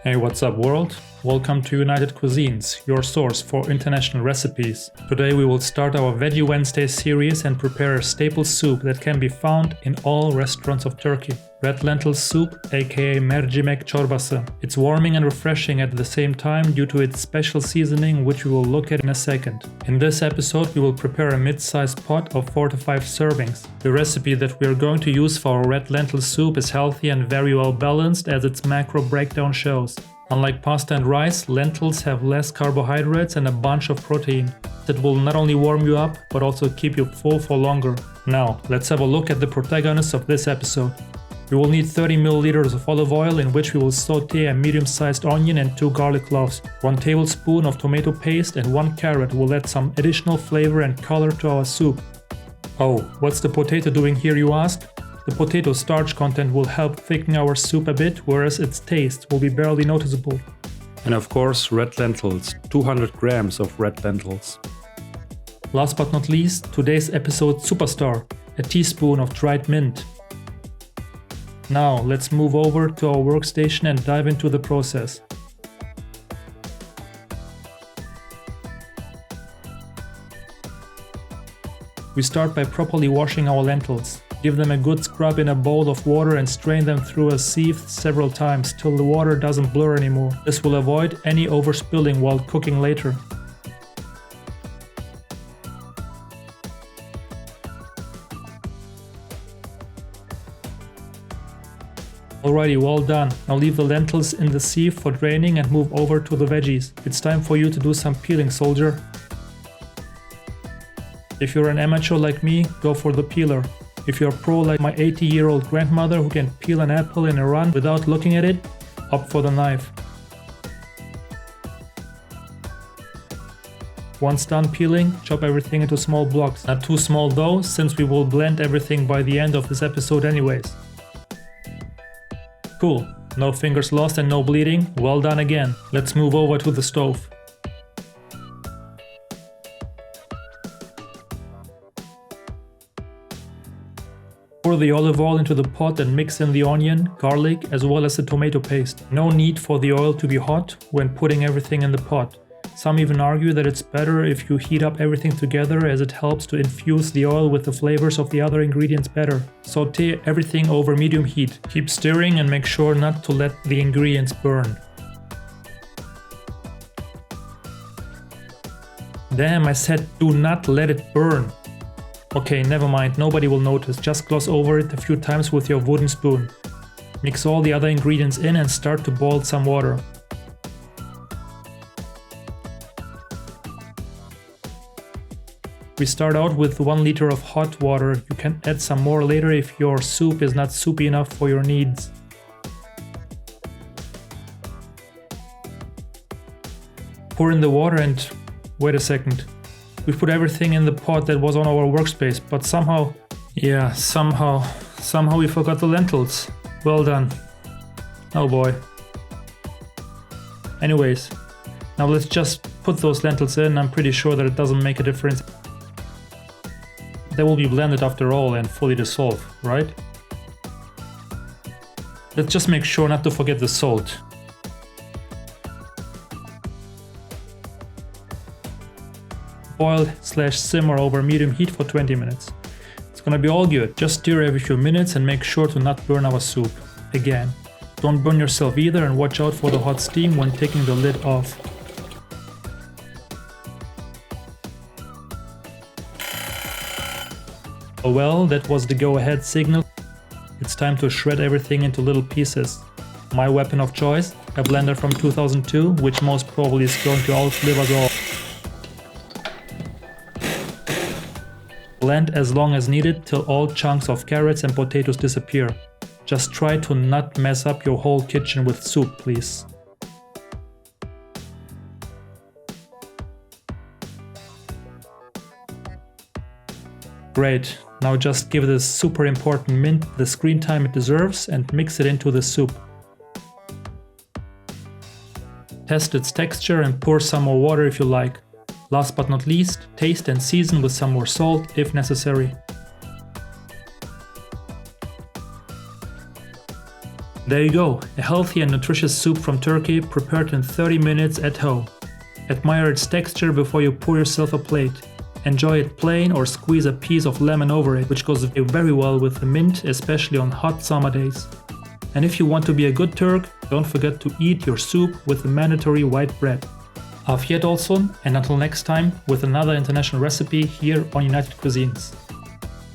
Hey, what's up world? Welcome to United Cuisines, your source for international recipes. Today we will start our Veggie Wednesday series and prepare a staple soup that can be found in all restaurants of Turkey. Red lentil soup, aka mercimek çorbası. It's warming and refreshing at the same time due to its special seasoning, which we will look at in a second. In this episode we will prepare a mid-sized pot of 4 to 5 servings. The recipe that we are going to use for our red lentil soup is healthy and very well balanced, as its macro breakdown shows. Unlike pasta and rice, lentils have less carbohydrates and a bunch of protein that will not only warm you up, but also keep you full for longer. Now, let's have a look at the protagonists of this episode. We will need 30 milliliters of olive oil, in which we will saute a medium-sized onion and 2 garlic cloves. 1 tablespoon of tomato paste and 1 carrot will add some additional flavor and color to our soup. Oh, what's the potato doing here, you ask? The potato starch content will help thicken our soup a bit, whereas its taste will be barely noticeable. And of course, red lentils, 200 grams of red lentils. Last but not least, today's episode superstar, a teaspoon of dried mint. Now, let's move over to our workstation and dive into the process. We start by properly washing our lentils. Give them a good scrub in a bowl of water and strain them through a sieve several times till the water doesn't blur anymore. This will avoid any overspilling while cooking later. Alrighty, well done. Now leave the lentils in the sieve for draining and move over to the veggies. It's time for you to do some peeling, soldier. If you're an amateur like me, go for the peeler. If you're pro like my 80-year-old grandmother who can peel an apple in a run without looking at it, opt for the knife. Once done peeling, chop everything into small blocks. Not too small though, since we will blend everything by the end of this episode anyways. Cool, no fingers lost and no bleeding, well done again. Let's move over to the stove. Pour the olive oil into the pot and mix in the onion, garlic, as well as the tomato paste. No need for the oil to be hot when putting everything in the pot. Some even argue that it's better if you heat up everything together, as it helps to infuse the oil with the flavors of the other ingredients better. Saute everything over medium heat. Keep stirring and make sure not to let the ingredients burn. Damn, I said do not let it burn. Okay, never mind, nobody will notice, just gloss over it a few times with your wooden spoon. Mix all the other ingredients in and start to boil some water. We start out with 1 liter of hot water. You can add some more later if your soup is not soupy enough for your needs. Pour in the water and wait a second. We put everything in the pot that was on our workspace, but somehow we forgot the lentils. Well done. Oh boy. Anyways, now let's just put those lentils in. I'm pretty sure that it doesn't make a difference. They will be blended after all and fully dissolve, right? Let's just make sure not to forget the salt. Boil/simmer over medium heat for 20 minutes. It's gonna be all good. Just stir every few minutes and make sure to not burn our soup. Again, don't burn yourself either, and watch out for the hot steam when taking the lid off. Oh well, that was the go-ahead signal. It's time to shred everything into little pieces. My weapon of choice, a blender from 2002, which most probably is going to outlive us all. Blend as long as needed till all chunks of carrots and potatoes disappear. Just try to not mess up your whole kitchen with soup, please. Great, now just give this super important mint the screen time it deserves and mix it into the soup. Test its texture and pour some more water if you like. Last but not least, taste and season with some more salt if necessary. There you go, a healthy and nutritious soup from Turkey prepared in 30 minutes at home. Admire its texture before you pour yourself a plate. Enjoy it plain or squeeze a piece of lemon over it, which goes very well with the mint, especially on hot summer days. And if you want to be a good Turk, don't forget to eat your soup with the mandatory white bread. Afiyet olsun, and until next time with another international recipe here on United Cuisines.